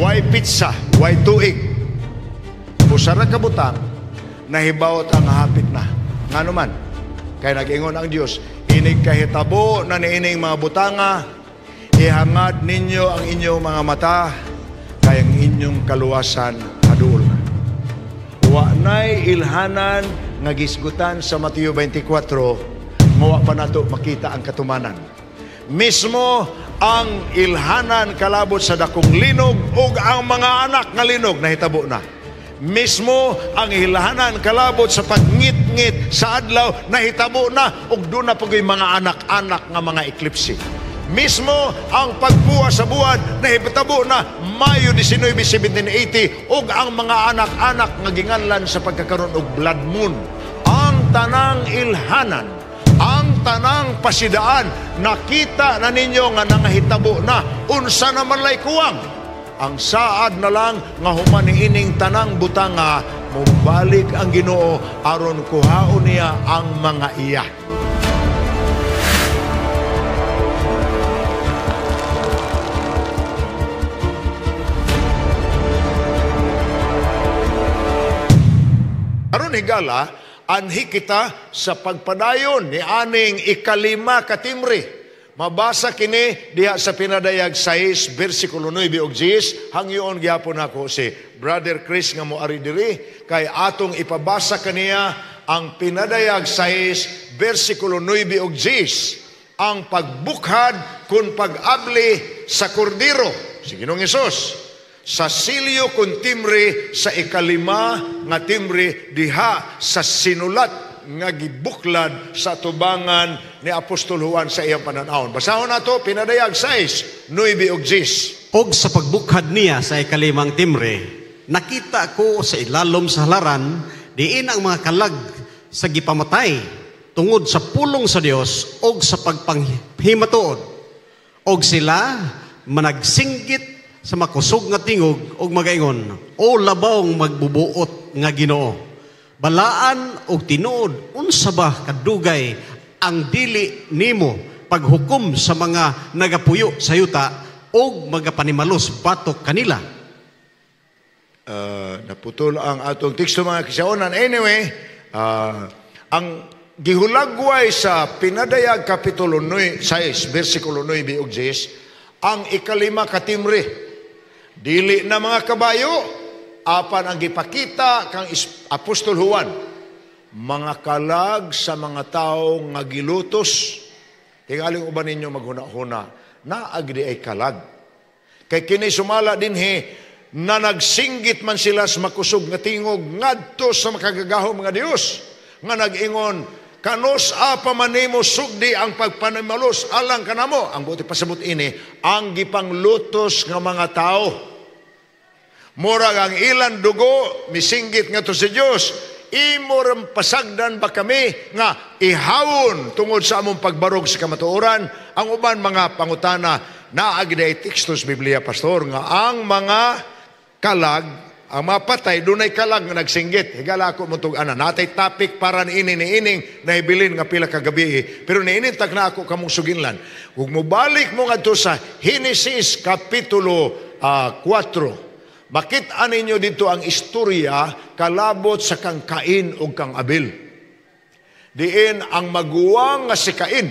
way pizza, way tuig. Busara ka butang, nahibawot ang hapit na. Nga naman, kaya nag-ingon ang Diyos, inig kahitabo na niining mga butanga, ihangad ninyo ang inyong mga mata, kaya ang inyong kaluwasan hadul. Wa na'y ilhanan nga gisgutan sa Mateo 24, mawa pa nato makita ang katumanan. Mismo ang ilhanan kalabot sa dakong linog ug ang mga anak nga linog nahitabo na. Mismo ang ilhanan kalabot sa pagngit-ngit sa adlaw nahitabo na ug doon na pagay mga anak-anak nga mga eklipse. Mismo ang pagbuwa sa buwan nahitabo na Mayo 19, 1780 ug ang mga anak-anak nga ginganlan sa pagkakaroon og blood moon. Ang tanang ilhanan, ang tanang pasidaan, nakita na ninyo nga nangahitabo na, unsa naman lay kuwang. Ang saad na lang nga human ining tanang butanga, mubalik ang Ginoo aron kuhaon niya ang mga iya. Aron higala, anhi kita sa pagpadayon ni aning ikalima katimre. Mabasa kini diha sa pinadayag 6, versikulo 9 og 10. Hangyoon gyapon ako si Brother Chris nga moari diri kay atong ipabasa kaniya ang pinadayag 6, versikulo 9 og 10. Ang pagbukhad kun pag-abli sa kordero si Ginoong Hesus. Sa silyo kun timbre sa ikalima nga timbre diha sa sinulat nga gibuklad sa tubangan ni Apostol Juan sa iyang pananawon. Basahon nato pinadayag 6, 9 og 10. Og sa pagbukhad niya sa ikalimang timbre, nakita ko sa ilalom sa halaran diin ang mga kalag sa gipamatay tungod sa pulong sa Dios og sa pagpanghimatuod. Og sila managsinggit sa makusog nga tingog og magaingon, o labawng magbubuot nga Ginoo, balaan og tinuod unsa ba kadugay ang dili nimo paghukom sa mga nagapuyo sa yuta og magapanimalos batok kanila. Naputol ang atong teksto mga kisyaonan. Anyway, ang gihulagway sa pinadayag kapitulo 6, versikulo 9 og 10, ang ikalima katimre. Dili na mga kabayo, apan ang gipakita kang Apostol Juan, mga kalag sa mga tao nga gilutos. Tingaling uban ninyo maghuna-huna, naagdi ay kalag. Kay kini sumala dinhi, na nagsinggit man sila sa makusog nga tingog, ngadto sa makagagahom mga Dios, nga nag-ingon, kanos apa man nimo sugdi ang pagpanimalos alang kanamo. Ang buti pasabot ini, ang gipanglutos nga mga tao. Murag ang ilang dugo, misinggit nga to sa Diyos, imurang pasagdan ba kami nga ihawon tungod sa among pagbarog sa kamatuoran. Ang uban mga pangutana, naagday tekstos Biblia, Pastor, nga ang mga kalag, ang mga patay, dunay kalag nga nagsinggit. Higala ako mong tug-ana. Natay topic para niining na ibilin nga pila kagabi. Pero niinintag na ako kamong suginlan. Kung mubalik mo nga to sa Genesis Kapitulo 4, makita ninyo dito ang istorya kalabot sa kang Cain o kang Abel. Diin ang maguwang nga si Cain,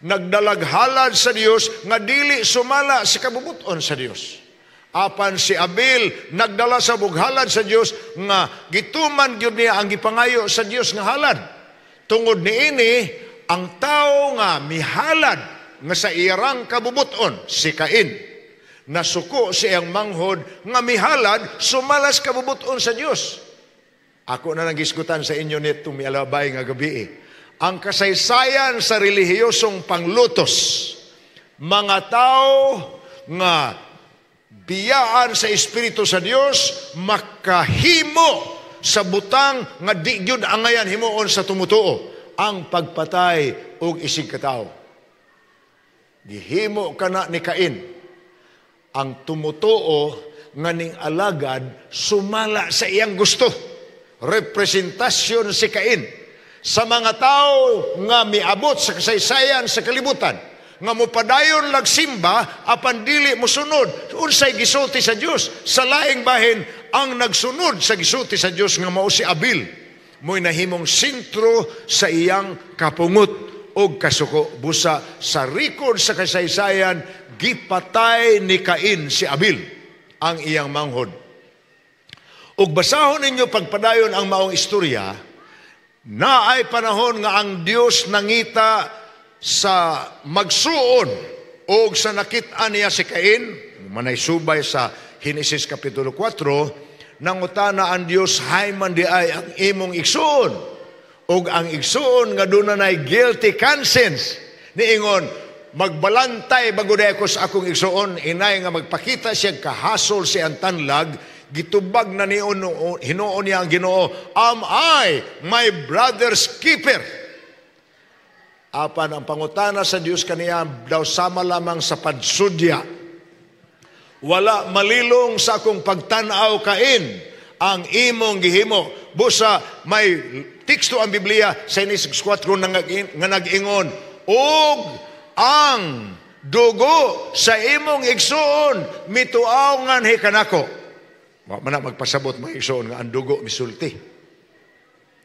nagdalaghalad sa Dios nga dili sumala sa kabubuton sa Dios. Apan si Abel nagdala sa bughalad sa Dios nga gituman gyud niya ang gipangayo sa Dios nga halad. Tungod niini ang tao nga mihalad nga sa iyang kabubuton si Cain, nasuko siyang manghod nga mihalad sumalas kabubuton sa Dios. Ako na nagisgutan sa inyo nitong mialabay nga gabi. Ang kasaysayan sa relihiyosong panglutos, mga tao nga biyaan sa Espiritu sa Dios, makahimo sa butang nga di gyud angayan himuon sa tumutuo, ang pagpatay og isig katao. Gihimo kana ni Cain. Ang tumutuo nga ning alagad sumala sa iyang gusto. Representasyon si Cain sa mga tao nga miabot sa kasaysayan sa kalibutan, nga mopadayon lag simba apan dili mosunod unsay gisulti sa Dios. Sa laing bahin ang nagsunod sa gisulti sa Dios nga mao si Abil, mo'y nahimong sentro sa iyang kapungot o kasuko. Busa sa record sa kasaysayan, gipatay ni Cain si Abil, ang iyang manghod. Ug basahon ninyo pagpadayon ang maong istorya, na ay panahon nga ang Dios nangita sa magsuon o sa nakit-an niya si Cain, manay subay sa Genesis Kapitulo 4, nangutana ang Dios, hay man di ay ang imong igsuon, o ang igsuon nga doon na guilty conscience, niingon, magbalantay bago di ako sa akong igsuon, inay nga magpakita siya kahasol siyang tanlag, gitubag na hinuon niya ang Ginoo, am I my brother's keeper? Apan ang pangutana sa Dios kaniya daw sama lamang sa padsudya. Wala malilong sa akong pagtanaw Cain ang imong gihimo. Busa may teksto ang Biblia sa Genesis 4 nga nag-ingon, og ang dugo sa imong igsuon mituawngan hikanako. Wa man na magpasabot mga igsuon nga ang dugo misulti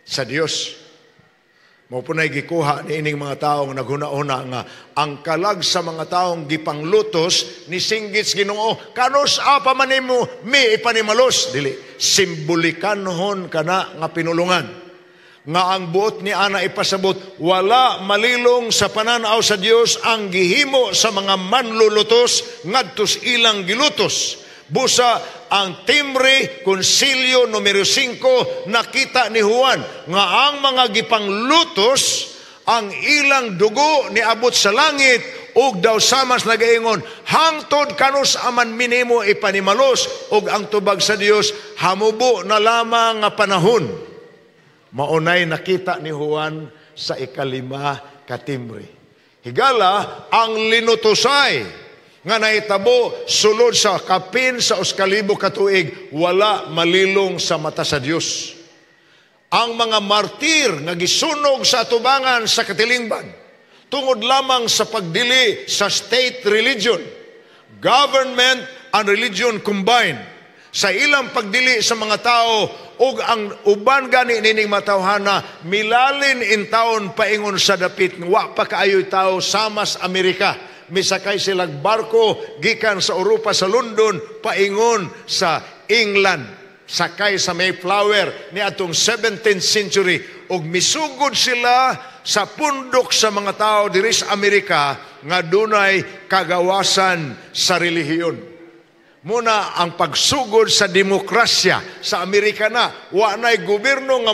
sa Dios. Mao po na'y gikuha ni ining mga taong naghuna-una nga ang kalag sa mga taong gipanglutos ni singgit Ginoo, kanos apa man nimo mi ipanimalos, dili simbolikanhon kana nga pinulungan nga ang buot ni ana ipasabot, wala malilong sa pananaw sa Dios ang gihimo sa mga manlulutos ngadtos ilang gilutos. Busa ang timbre, konsilyo numero 5, nakita ni Juan nga ang mga gipanglutos, ang ilang dugo ni abot sa langit, ug daw samas nagaingon, hangtod kanus aman minimo ipanimalos, ug ang tubag sa Dios, hamubo na lamang nga panahon. Maunay nakita ni Juan sa 5 katimbre. Higala ang linutosay, nga nahitabo sulod sa kapin sa 2,000 katuig, wala malilong sa mata sa Dios. Ang mga martir nga gisunog sa atubangan sa katilingban tungod lamang sa pagdili sa state religion, government and religion combined, sa ilang pagdili sa mga tao, ug ang uban gani nining matawhana milalin in taon paingon sa dapit wa pa kaayoy tao samas Amerika. Misakay silang barko gikan sa Europa, sa London, paingon sa England. Sakay sa Mayflower ni atong 17th century. Ug misugod sila sa pundok sa mga tao diri sa Amerika nga dunay kagawasan sa relihiyon. Muna ang pagsugod sa demokrasya sa Amerika na. Wa na'y gobyerno nga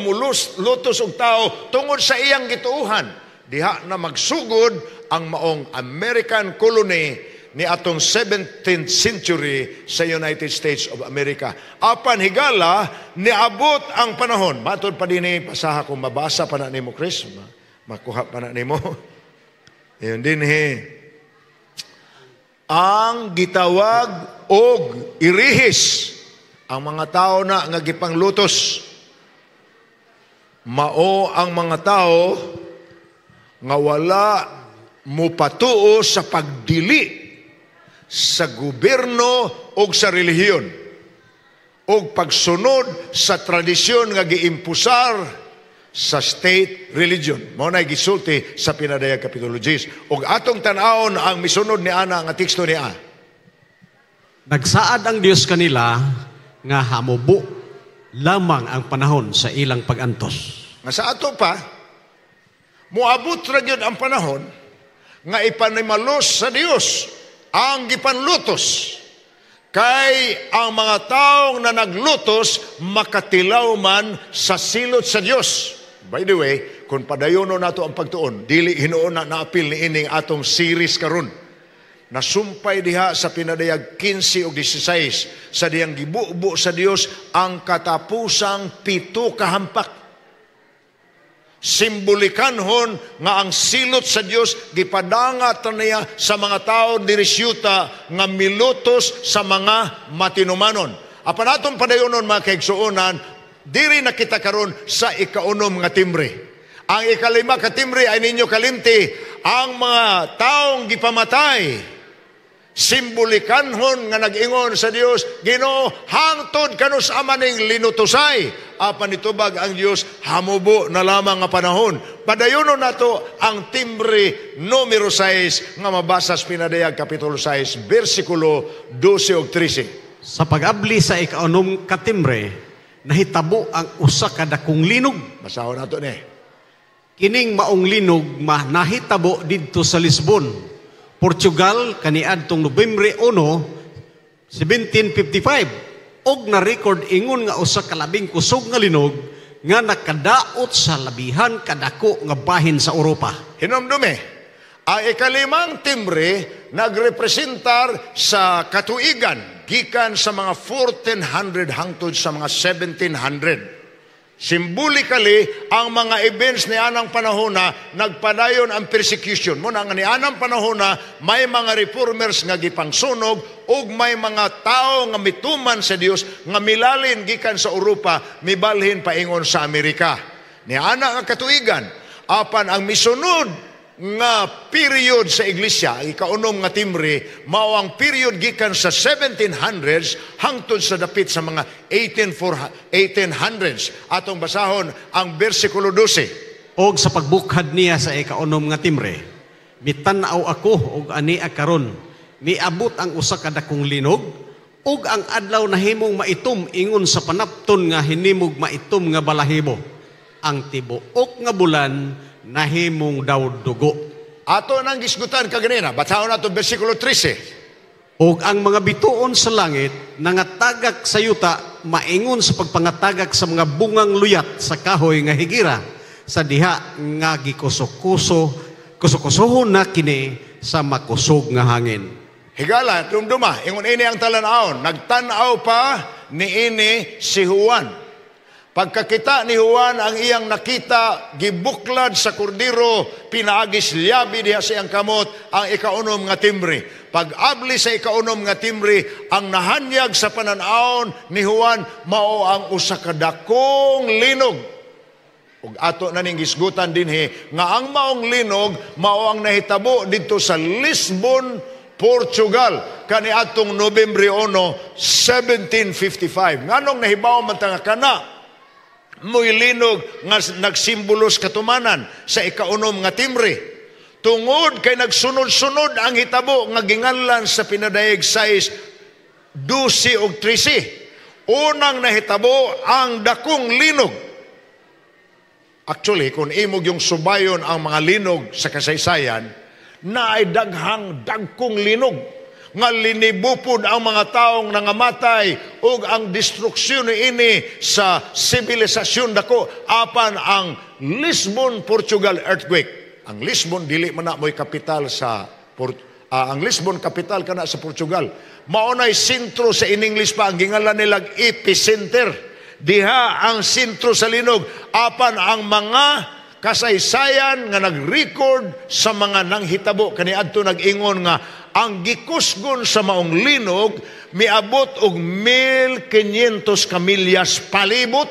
lutos og tao tungod sa iyang gituuhan. Diha na magsugod ang maong American colony ni atong 17th century sa United States of America. Apan higala, niabot ang panahon. Matod pa din pasaha kung mabasa pa na nimo, Chris. Makuha pa na nimo. Yun din ang gitawag og irihis ang mga tao na nga gipanglutos. Mao ang mga tao nga wala mupatuo sa pagdili sa gobyerno o sa relihiyon o pagsunod sa tradisyon nga giimpusar sa state religion. Mao na gisulti sa pinadayag Kapitulo 10. Og atong tan-awon ang misunod ni ana nga teksto niya. Nagsaad ang Dios kanila nga hamubo lamang ang panahon sa ilang pagantos. Nga sa ato pa, muabot ra gyud ang panahon nga ipanimalos sa Dios ang gipanlutos. Kay ang mga taong na naglutos makatilaw man sa silot sa Dios. By the way, kung padayono nato ang pagtuon, dili hinuon na naapil ni ining atong series karon. Nasumpay diha sa pinadayag 15 o 16 sa diyang gibubo sa Dios ang katapusang 7 kahampak. Simbolikanhon nga ang silot sa Dios gipadangat niya sa mga tao diri syuta nga milutos sa mga matinumanon. Apan atong padayonon mga kaigsuonan, diri nakita karon sa 9 nga timbre. Ang ikalima katimbre ay ninyo kalimti ang mga taong gipamatay. Simbolikanhon nga nag-ingon sa Dios, Ginoo, hangtod kanus amaning linutusay. Apan nitubag ang Dios, hamubo na lamang nga panahon. Padayonon nato ang timbre numero 6 nga mabasa sa Pinadayag Kapitulo 6, versikulo 12 ug 13. Sa pag-abli sa ikaunom katimbre, nahitabo ang usa ka dakong linog. Basahon nato ni. Kining maong linog nahitabo didto sa Lisbon, Portugal, kaniadtong Nobyembre 1, 1755. Og na-record ingon nga usa ka labing kusog nga linog nga nakadaot sa labihan kadako nga bahin sa Europa. Hinomdumi, ang ikalimang timbre nagrepresentar sa katuigan gikan sa mga 1400 hangtod sa mga 1700. Symbolically, ang mga events ni anang panahon na nagpadayon ang persecution. Muna nga ni anang panahon na may mga reformers nga gipangsunog ug may mga tao nga mituman sa Dios nga milalin gikan sa Europa, mibalhin paingon sa Amerika. Ni ana nga katuigan, apan ang misunod nga period sa iglesia, ikaunom nga timbre, mao ang period gikan sa 1700s hangtod sa dapit sa mga 1800s. Atong basahon ang versikulo 12. Og sa pagbukhad niya sa ikaunom nga timbre, mitanaw ako og ani karon, miabot ang usa ka dakong linog, og ang adlaw nahimong maitom ingon sa panapton nga hinimog maitom nga balahibo. Ang tibuok nga bulan nahimong daw dugo. Ato nang gisgutan kaganina, basahon nato versikulo 13. Og ang mga bituon sa langit nangatagak sa yuta maingon sa pagpangatagak sa mga bungang luyat sa kahoy nga higira sa diha nga gikuso-kusohon na kini sa makusog nga hangin. Higala, dumduma, ingon ini ang talan-aon, nagtanaw pa ni ini si Juan. Pagkakita ni Juan ang iyang nakita, gibuklad sa kordero, pinaagis liabi diha sa iyang kamot, ang ikaunom nga timbre. Pag-abli sa ikaunom nga timbre, ang nahanyag sa pananaon ni Juan, mao ang usa ka dakong linog. Ug ato na ning gisgutan dinhi nga ang maong linog, mao ang nahitabo dito sa Lisbon, Portugal, kaniadtong Nobyembre 1, 1755. Nganong nahibaw man ta nga kana? Muy linog nga nagsimbolos katumanan sa ikaunom nga timbre. Tungod kay nagsunod-sunod ang hitabo nga ginganlan sa Pinadayag 6, 12 ug 13. Unang nahitabo ang dakong linog. Actually, kung imog yung subayon ang mga linog sa kasaysayan, na ay daghang dagkong linog nga linibupod ang mga taong nangamatay ug ang destruksyon ini sa sibilisasyon dako apan ang Lisbon, Portugal earthquake. Ang Lisbon dili man na mo'y kapital sa ang Lisbon kapital kana sa Portugal. Maunay sentro sa in English pa ang gingalan nilang epicenter. Diha ang sentro sa linog apan ang mga kasaysayan nga nag-record sa mga nanghitabo kaniadto nag-ingon nga ang gikusgon sa maong linog miabot og 1,500 kamilyas palibot.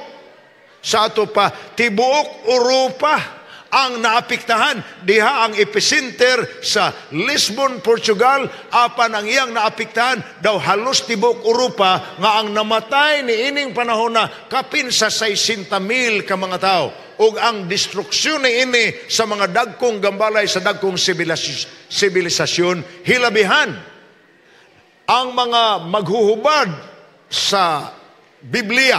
Sa ato pa tibuok Europa ang naapektahan. Diha ang epicenter sa Lisbon, Portugal, apan ang iyang naapektahan daw halos tibuok Europa nga ang namatay ni ining panahon na kapin sa 60,000 ka mga tao. Ug ang destruksyon ni ini sa mga dagkong gambalay sa dagkong sibilisasyon hilabihan. Ang mga maghuhubad sa Biblia,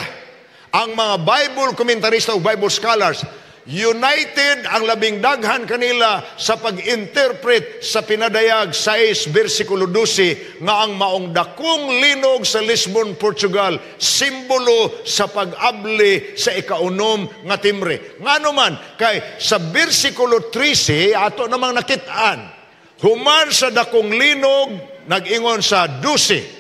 ang mga Bible komentarista o Bible scholars, united ang labing daghan kanila sa pag-interpret sa Pinadayag 6 versikulo 12 nga ang maong dakong linog sa Lisbon, Portugal, simbolo sa pag-abli sa ikaunom nga timbre. Ngano man kay sa versikulo 13 ato namang nakitaan, human sa dakong linog nag-ingon sa 12.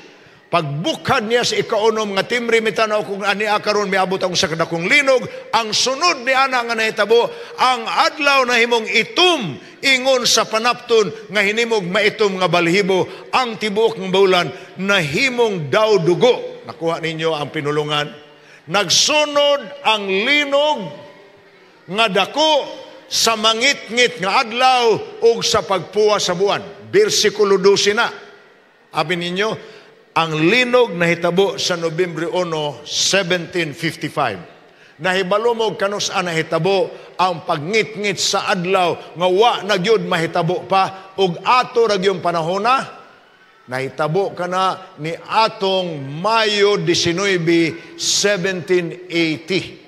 Pagbukhad niya sa ikaunom nga timbre, mitanaw kung ani karon miabot ang sa kadakong linog, ang sunod ni ana nga nahitabo, ang adlaw na himong itom, ingon sa panapton nga hinimog maitom nga balhibo, ang tibuok ng bulan nahimong daw dugo. Nakuha ninyo ang pinulungan. Nagsunod ang linog nga dako sa mangit-ngit nga adlaw ug sa pagpuwa sa buwan. Bersikulo 12 na. Abi ninyo, ang linog nahitabo sa Nobyembre 1, 1755. Nahibalo mo kanus ang nahitabo ang pagngit-ngit sa adlaw nga wa na gyud mahitabo pa ug ato ra gyud panahon na nahitabo kana ni atong Mayo 19, 1780.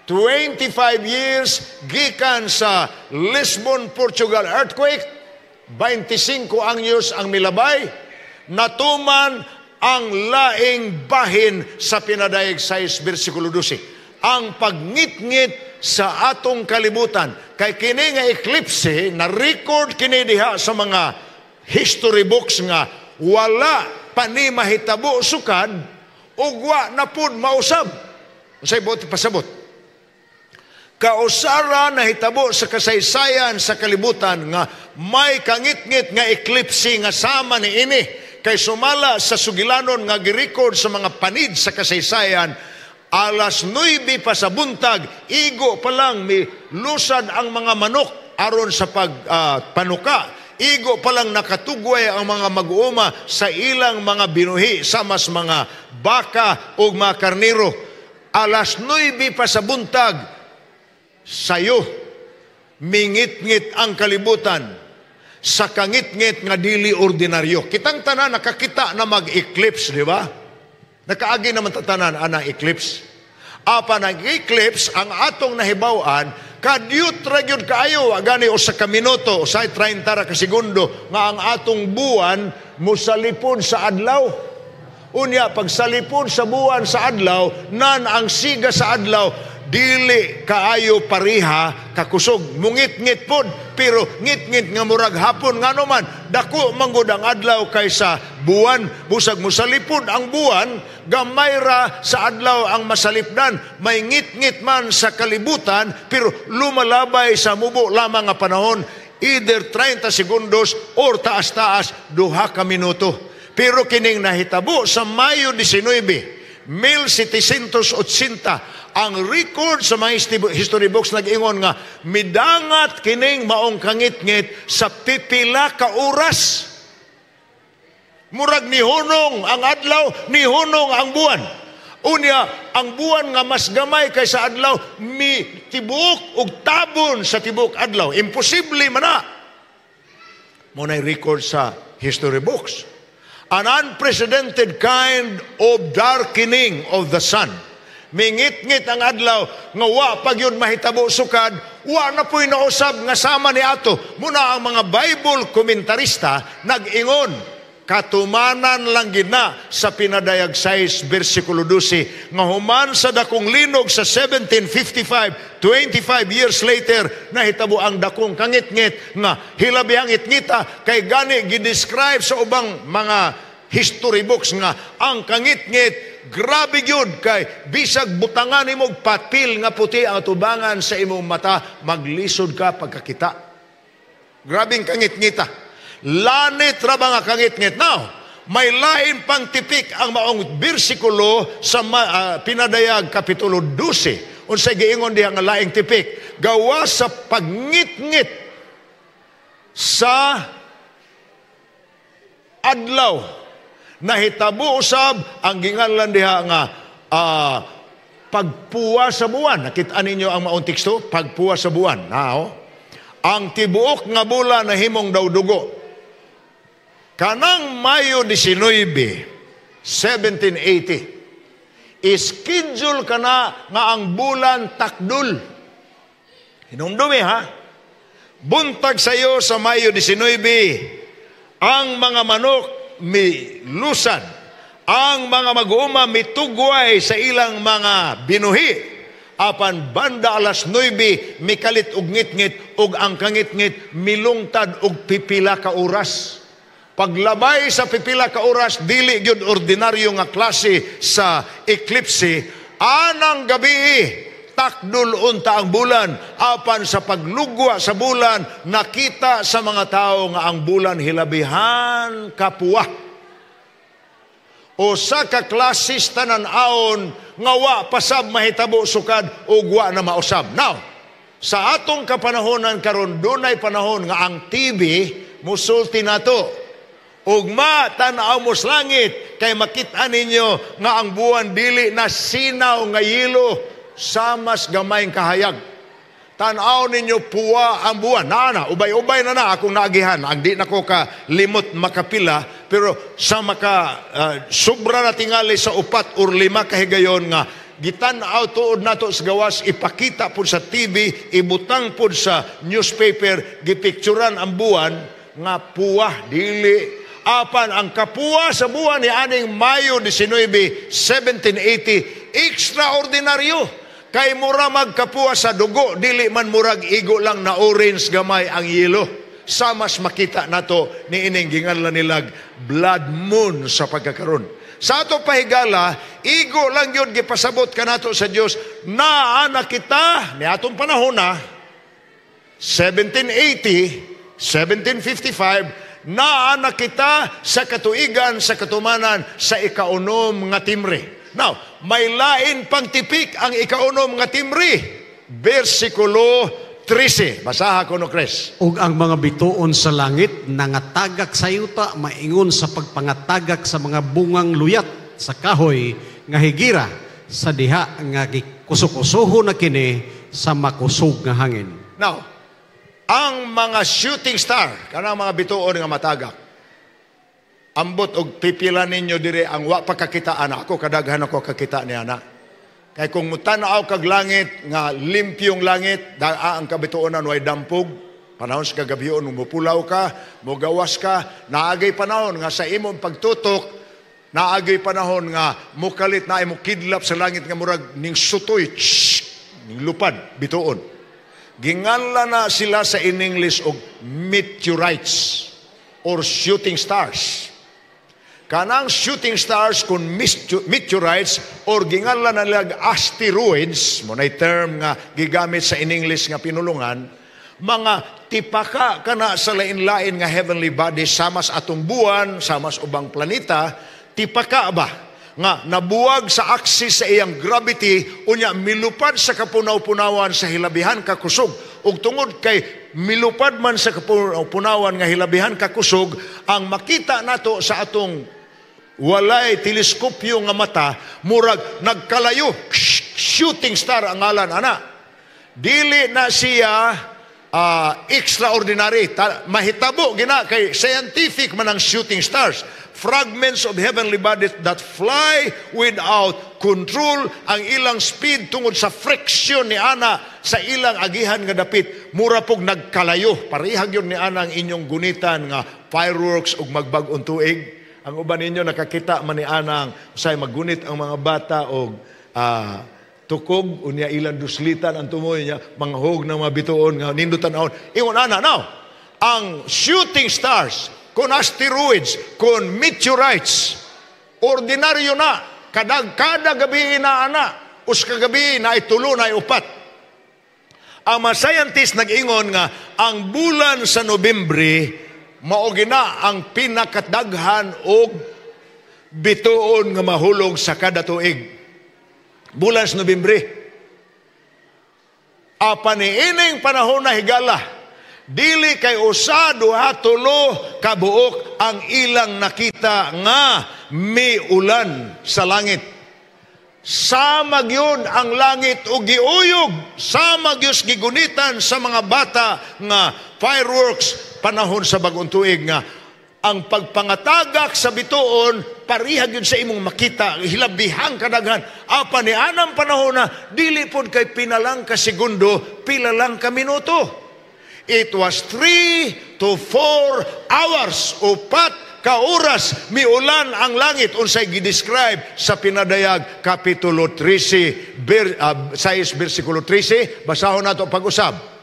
25 years gikan sa Lisbon, Portugal earthquake, 25 anyos ang milabay, natuman ang laing bahin sa pinadayeg 6 bersikulo 12. Ang pagngit-ngit sa atong kalibutan. Kay kini nga eclipse, na-record kini diha sa mga history books nga wala pa ni mahitabo sukad ug wa na pud mausab. Unsay buot pasabot? Kausara nahitabo sa kasaysayan sa kalibutan nga may kangit-ngit nga eclipse nga sama ni ini kay sumala sa sugilanon nga gi-record sa mga panid sa kasaysayan. Alas 9 pa sa buntag, igo pa lang lusad ang mga manok aron sa panuka. Igo pa lang nakatugway ang mga mag-uuma sa ilang mga binuhi sa mas mga baka o mga karniro. Alas 9 pa sa buntag, sayo, mingit-ngit ang kalibutan sa kangit-ngit nga dili ordinaryo. Kitang tanan nakakita na mag-eclipse, di ba? Nakaagi naman tatanan anang eclipse. Apa nag-eclipse ang atong nahibawan, kadyut ra gyud kaayo gani usa ka minuto usay 30 ra ka segundo nga ang atong buwan mosalipod sa adlaw. Unya pag salipod sa buwan sa adlaw, nan ang siga sa adlaw dili kaayo pariha kakusog, mungit-ngit pod pero ngit-ngit nga murag hapon ngano man dako manggod ang adlaw kaysa buwan. Busag mosalipod ang buwan, gamay ra sa adlaw ang masalipdan, may ngit-ngit man sa kalibutan pero lumalabay sa mubo lamang nga panahon, either 30 segundos or taas-taas 2 ka minuto. Pero kining nahitabo sa Mayo 19, 1780, ang record sa mga history books nag-ingon nga midangat kining maong kangit-ngit sa pipila ka oras. Murag ni hunong ang adlaw, ni hunong ang buwan. Unya, ang buwan nga mas gamay kaysa adlaw, mi tibok ug tabon sa tibok adlaw. Imposible man na. Muna'y record sa history books. An unprecedented kind of darkening of the sun. Mingit-ngit ang adlaw nga wa pag yun mahitabo sukad, wa na po'y nausab nga sama ni ato. Muna ang mga Bible komentarista nag-ingon, katumanan lang gina sa pinadayag 6 bersikulo 12 nga human sa dakong linog sa 1755, 25 years later nahitabo ang dakong kangit-ngit nga hilabihang itngita kay gani gidescribe sa ubang mga history books nga ang kangit-ngit grabe yun kay bisag butangan imong patil nga puti ang tubangan sa imong mata, maglisod ka pagkakita. Grabing kangit-ngita. Lanit ra ba nga kangit-ngit? Now, may lain pang tipik ang maong bersikulo sa pinadayag kapitulo 12. Unsay giingon diha nga laing tipik? Gawa sa pagngit-ngit sa adlaw. Nahitabo usab ang ginganlan diha nga pagpuwa sa buwan. Nakita ninyo ang maong teksto? Pagpuwa sa buwan. Now, ang tibuok nga bulan na himong daw dugo. Kanang Mayo 19, 1780, ischedule ka na nga ang bulan takdul. Hinumdumi ha? Buntag sayo sa Mayo 19, ang mga manok milusad, ang mga mag-uuma mitugway sa ilang mga binuhi, apan banda alas 9 mikalit og ngit-ngit og ang kangit-ngit milungtad og pipila ka oras. Paglabay sa pipila ka oras dili gyud ordinaryo nga klase sa eclipse. Anang gabi takdul unta ang bulan, apan sa paglugwa sa bulan nakita sa mga tao nga ang bulan hilabihan kapuwa. O sa kaklasis tanan-aon nga wa pasab mahitabo sukad o wa na mausab. Now, Sa atong kapanahonan karon dunay panahon nga ang TV musulti nato. Ug matanaw mo sa langit kay makita ninyo nga ang buwan dili na sinaw nga yelo sa mas gamayng kahayag. Tanaw ninyo puwa ang buwan. Na, ubay-ubay na akong naagihan. Ang di na ko ka limot makapila, pero sa sobra na tingali sa 4 or 5 kahigayon nga gitanaw tuod nato sa gawas, ipakita po sa TV, ibutang po sa newspaper, gipicturan ang buwan, nga puwa, dili. Apan ang kapuwa sa buwan ni aning Mayo 19, 1780, extraordinaryo. Kay mura magkapuwa sa dugo, dili man murag igo lang na orange gamay ang yelo. Sa mas makita nato ni ining ginganlan nilag blood moon sa pagkakaroon. Sa ato pahigala, igo lang yun gipasabot ka nato sa Dios na anak kita ni atong panahon na 1780, 1755 na anak kita sa katuigan, sa katumanan, sa ikaunom nga timre. Now, may lain pang tipik ang ikaunom nga timre. Versikulo 13. Basaha ko no, Chris. Ug ang mga bituon sa langit nangatagak sa yuta maingon sa pagpangatagak sa mga bungang luyat sa kahoy nga higira sa diha nga gikusukusuho na kini sa makusog nga hangin. Now, ang mga shooting star, kanang mga bituon nga matagak, ambot og pipila ninyo dire ang wa pa kakitaan. Ako kadaghan ako kakita ni ana. Kay kung mutanaw kag langit nga limpyong langit, ang kabituonan way dampog, panahon sa kagabion mupulaw ka, mogawas ka, naagay panahon nga sa imong pagtutok, naagay panahon nga mukalit na imo kidlap sa langit nga murag ning sutoy, ning lupad bituon. Ginganlan na sila sa in English og meteorites or shooting stars. Kanang shooting stars kung meteorites or ginganlan na nila asteroids, mo na term nga gigamit sa in English nga pinulungan, mga tipaka kana sa lain-lain nga heavenly bodies, samas atong buwan, samas ubang planeta, tipaka ba nga nabuwag sa axis sa iyang gravity, unya milupad sa kapunaw-punawan sa hilabihan kakusog. Ug tungod kay milupad man sa kapunaw-punawan nga hilabihan kakusog, ang makita nato sa atong walay teleskopyo nga mata, murag nagkalayo, shooting star ang ngalan, ana. Dili na siya extraordinary. Mahitabo gina kay scientific man ang shooting stars. Fragments of heavenly bodies that fly without control, ang ilang speed tungod sa friction ni ana sa ilang agihan nga dapit, mura pog nagkalayo. Parihag yun ni ana ang inyong gunitan nga fireworks ug magbag-ong tuig. Ang uban ninyo nakakita man ni anang usay maggunit ang mga bata og tukog unya ilang duslitan ang tumoy niya mga hog ng mga bituon nga nindutan ahon. Ingon ana now, ang shooting stars, kun asteroids, kun meteorites, ordinaryo na, kada gabi na ana, us kagabi na itulo na upat. Ang mga scientists nag-ingon nga ang bulan sa Nobyembre mao gina ang pinakadaghan og bituon nga mahulog sa kada tuig. Bulan sa Nobyembre. Apan niining panahon na higala, dili kay usa, duha, tulo kabuok ang ilang nakita nga may ulan sa langit. Sama gyud ang langit og giuyog, sama gyud gigunitan sa mga bata nga fireworks panahon sa bag-ong tuig nga ang pagpangatagak sa bituon parihag yun sa imong makita, hilabihang kadaghan. Apa ni anang panahon na dili pod kay pinalang ka segundo, pila lang ka minuto. It was 3 to 4 hours, upat ka oras miulan ang langit, unsay gidescribe sa Pinadayag Kapitulo 13 6 versikulo 13. Basahon nato pag-usab.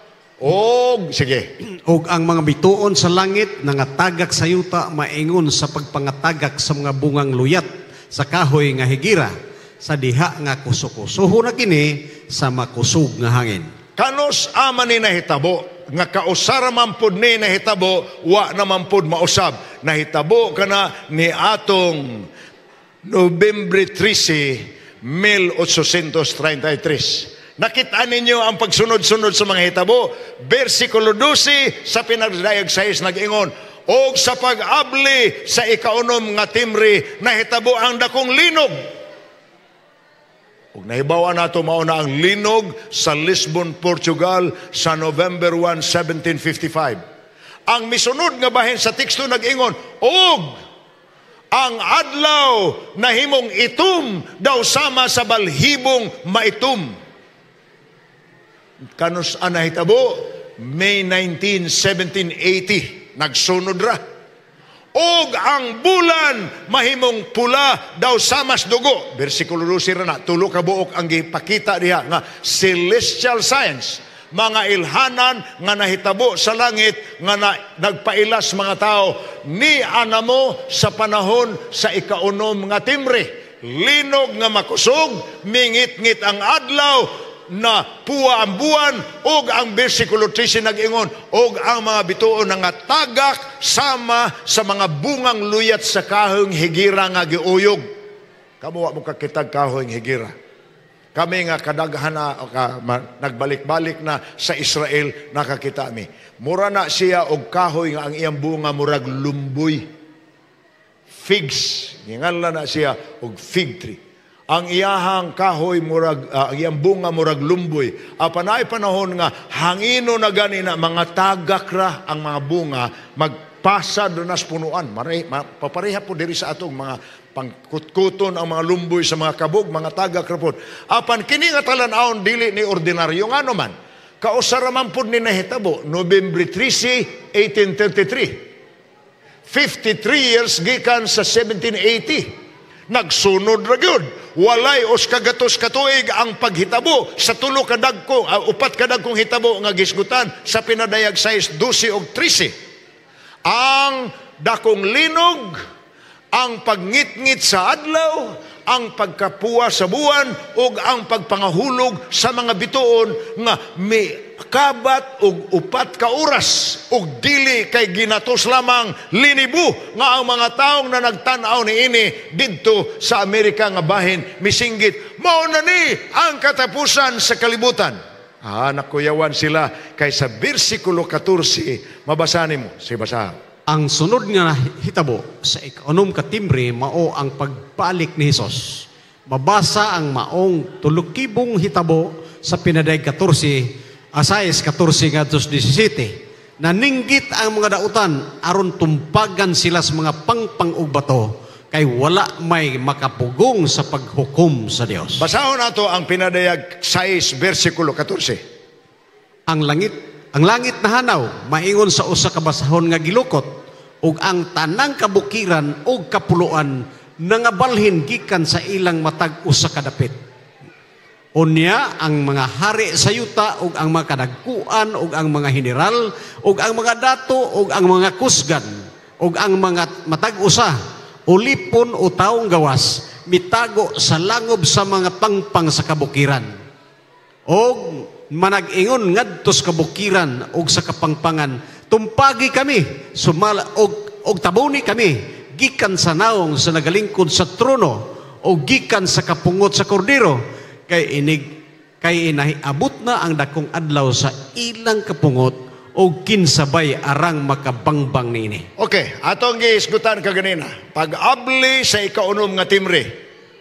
Sige. Og ang mga bituon sa langit nangatagak sa yuta maingon sa pagpangatagak sa mga bungang luyat sa kahoy nga higira sa diha nga kusukusuho na kini sa makusog nga hangin. Kanos ama ni nahitabo nga kausara man pud ni nahitabo, wa naman pud mausab. Nahitabo kana ni atong Nobyembre 13, 1833. Nakita ninyo ang pagsunod-sunod sa mga hitabo. Versikulo 12 sa pinadayag 6 nag-ingon, og sa pag-abli sa ikaunom nga timre nahitabo ang dakong linog. Ug nahibawa nato mao na ang linog sa Lisbon, Portugal sa November 1, 1755. Ang misunod nga bahin sa teksto nag-ingon, og ang adlaw na himong itom daw sama sa balhibong maitom. Kanus nahitabo? May 19, 1780. Nagsunod ra. Og ang bulan mahimong pula daw samas dugo. Versikulo 12 ra na. Tulo ka buok ang gipakita diha nga celestial science. Mga ilhanan nga nahitabo sa langit nga nagpailas mga tao ni anamo sa panahon sa ikaunom nga timre. Linog nga makusog, mingit-ngit ang adlaw, na puwa ang buwan, og ang versikulo 13 nag-ingon, og ang mga bituon nga tagak sama sa mga bungang luyat sa kahoyng higira nga giuyog. Kamuwa mo kakitag kahoyng higira. Kami nga kadaghan na nagbalik-balik na sa Israel nakakita mi. Mura na siya og kahoy nga ang iyang bunga murag lumboy. Figs. Ngingala na siya og fig tree. Ang iyahang kahoy murag ang iyang bunga murag lumboy. Apanay panahon nga hangino na gani na mga tagak ra ang mga bunga magpasa do nas punuan. Papareha po diri sa atong mga pangkutkuton ang mga lumboy sa mga kabog, mga tagak-rapod. Apan kini nga talan-aon dili ni ordinaryo nga naman. Kausaraman po ni nahitabo, November 13, 1833. 53 years gikan sa 1780. Nagsunod ra gyud. Walay os kagatos katuig ang paghitabo sa tulo kadagko, upat kadagkong hitabo nga gisgutan sa pinadayag 6, 12 ug 13. Ang dakong linog, ang pagngit-ngit sa adlaw, ang pagkapuwa sa buwan, ug ang pagpangahulog sa mga bituon nga may kabat ug upat ka oras ug dili kay ginatos lamang linibo nga ang mga taong na nagtan-aw niini didto sa Amerika nga bahin misinggit mao na ni ang katapusan sa kalibutan. Nakuyawan sila kay sa bersikulo 14 mabasahin mo si basa. Ang sunod nga hitabo sa ikaunom ka timbre mao ang pagbalik ni Hesus. Mabasa ang maong tulukibong hitabo sa pinadayag 14, Asayas 14 nga 17. Naninggit ang mga dautan aron tumpagan sila sa mga pangpang ug bato kay wala may makapugong sa paghukom sa Dios. Basahon nato ang pinadayag 6 bersikulo 14. Ang langit na hanaw, maingon sa usa ka basahon nga gilukot, ug ang tanang kabukiran ug kapuluan nangabalhin gikan sa ilang matag usa ka dapit. Unya ang mga hari sa yuta ug ang mga kadagkuan ug ang mga general ug ang mga dato ug ang mga kusgan ug ang mga matag usa ulipon o taong gawas mitago sa langob sa mga pangpang sa kabukiran. Og manag-ingon ngadto sa kabukiran og sa kapangpangan, tumpagi kami og tabuni kami gikan sa naong sa nagalingkod sa trono o gikan sa kapungot sa kordero kay inahiabot na ang dakong adlaw sa ilang kapungot o kinsabay arang makabangbang niini. Okay, atong giisgutan kaganina. Pag-abli sa ikaunom nga timre.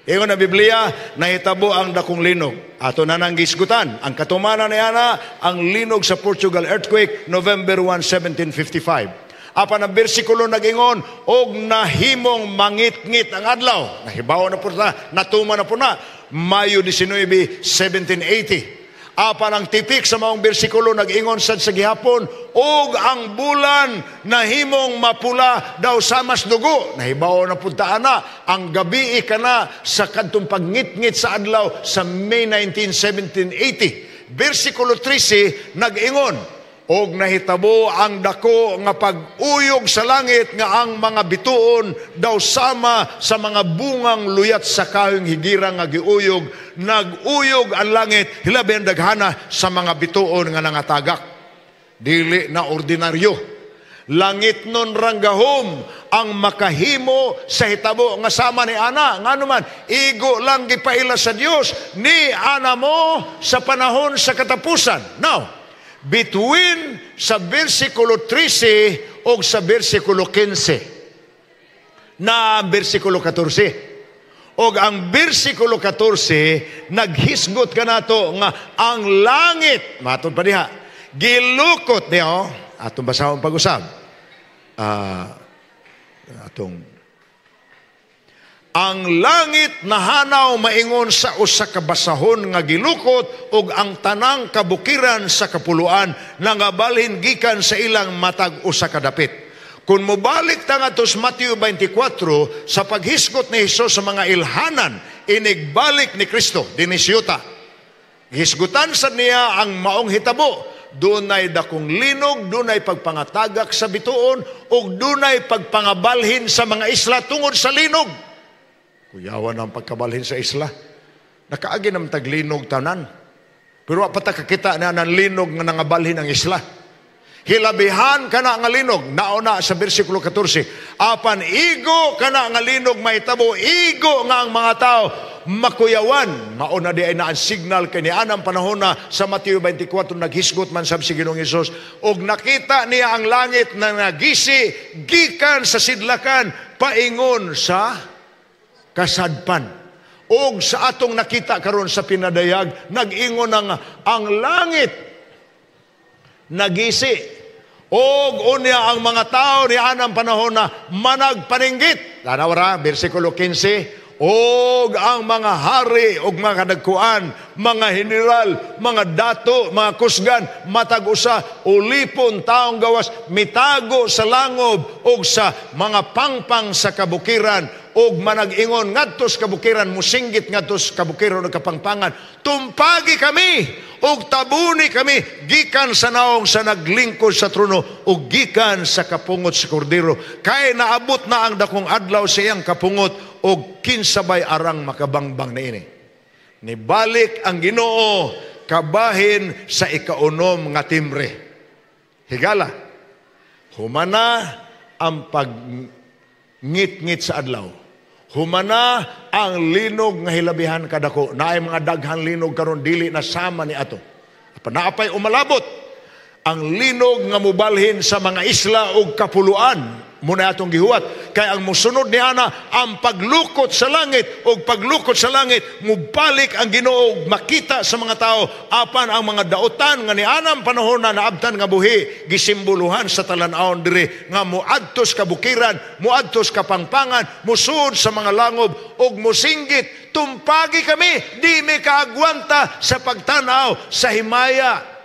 Ingon na Biblia, nahitabo ang dakong linog. Ato na nang gisgutan. Ang katumanan ni Ana, ang linog sa Portugal earthquake, November 1, 1755. Apan ang bersikulo nag-ingon, og nahimong mangit-ngit ang adlaw. Nahibaw na po na, natuma na po na. Mayo 19, 1780. Apan ang tipik sa maong bersikulo nag-ingon sad sa gihapon, og ang bulan nahimong mapula daw samas dugo. Nahibaw na puntaan na ang gabi kana sa kadtong pagngit-ngit sa adlaw sa May 19, 1780. Bersikulo 13 nag-ingon, og nahitabo ang dako nga pag-uyog sa langit nga ang mga bituon daw sama sa mga bungang luyat sa kahoyng higira nga giuyog. Nag-uyog ang langit, hilabi ang daghana sa mga bituon nga nangatagak. Dili na ordinaryo. Langit nun ranggahom ang makahimo sa hitabo nga sama ni ana. Nga naman, igo lang gipaila sa Dios ni ana mo sa panahon sa katapusan. Now, between sa versikulo 13 o sa versikulo 15 na versikulo 14. O ang versikulo 14, naghisgot ka na to nga ang langit, matod pa diha, gilukot niyo, atong basahon pag-usab. Ang langit nahanaw maingon sa usa ka basahon nga gilukot ug ang tanang kabukiran sa kapuluan nangabalhin gikan sa ilang matag usa ka dapit. Kung mobalik ta ngadto sa Mateo 24 sa paghisgot ni Hesus sa mga ilhanan inigbalik ni Kristo dinhi siyuta. Hisgutan sa niya ang maong hitabo. Dunay dakong linog, dunay pagpangatagak sa bituon, o dunay pagpangabalhin sa mga isla tungod sa linog. Kuyawan ang pagkabalhin sa isla. Nakaagi naman taglinog tanan. Pero apata kakita na ng linog nga nangabalhin ang isla. Hilabihan ka na nga linog, nauna sa versikulo 14. Apan igo ka na nga linog mahitabo, igo nga ang mga tao makuyawan. Mauna di ay na ang signal kay ni anang panahon na sa Mateo 24 naghisgot man sab si Ginoong Hesus og nakita niya ang langit na nagisi gikan sa sidlakan paingon sa kasadpan. Og sa atong nakita karon sa pinadayag nag-ingon ang langit nagisi og unya ang mga tao ni anang panahon na managpaninggit. Tanawra bersikulo 15. Og ang mga hari og mga kadagkuan, mga general, mga dato, mga kusgan, matag usa, ulipon taong gawas, mitago sa langob og sa mga pangpang sa kabukiran, og manag-ingon ngadto sa kabukiran, musinggit ngadto sa kabukiran og kapangpangan, tumpagi kami og tabuni kami gikan sa naong sa naglingkod sa trono og gikan sa kapungot sa kordero. Kay naabot na ang dakong adlaw sa iyang kapungot og kinsabay arang makabangbang na ini. Nibalik ang Ginoo kabahin sa ikaunom nga timbre. Higala, humana ang pag-ngit-ngit sa adlaw. Humana ang linog nga hilabihan kadako. Naay mga daghan linog karon dili na sama ni ato. Naapay umalabot ang linog nga mubalhin sa mga isla ug kapuluan. Muna atong gihuwat kay ang musunod ni ana ang paglukot sa langit ug paglukot sa langit mubalik ang Ginoo makita sa mga tao apan ang mga daotan nga ni anang panahon na naabtan nga buhi gisimboluhan sa talan-awon diri nga muadtos kabukiran muadtos kapangpangan musud sa mga langob ug musinggit tumpagi kami di mi kaagwanta sa pagtanaw sa himaya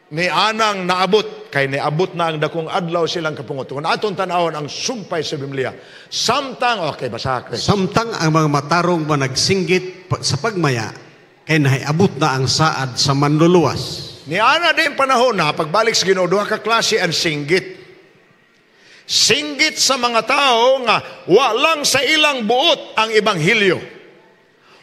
ni anang naabot kay niabot na ang dakong adlaw silang kapungot. Kung aton tanawon ang sumpay sa Biblia, samtang okay basa Chris. Samtang ang mga matarong managsinggit sa pagmaya kay nahiabot na ang saad sa manluluwas. Ni ana din panahon na pagbalik sa Ginoo duha ka klase ang singgit. Singgit sa mga tao nga walang sa ilang buot ang ebanghelyo.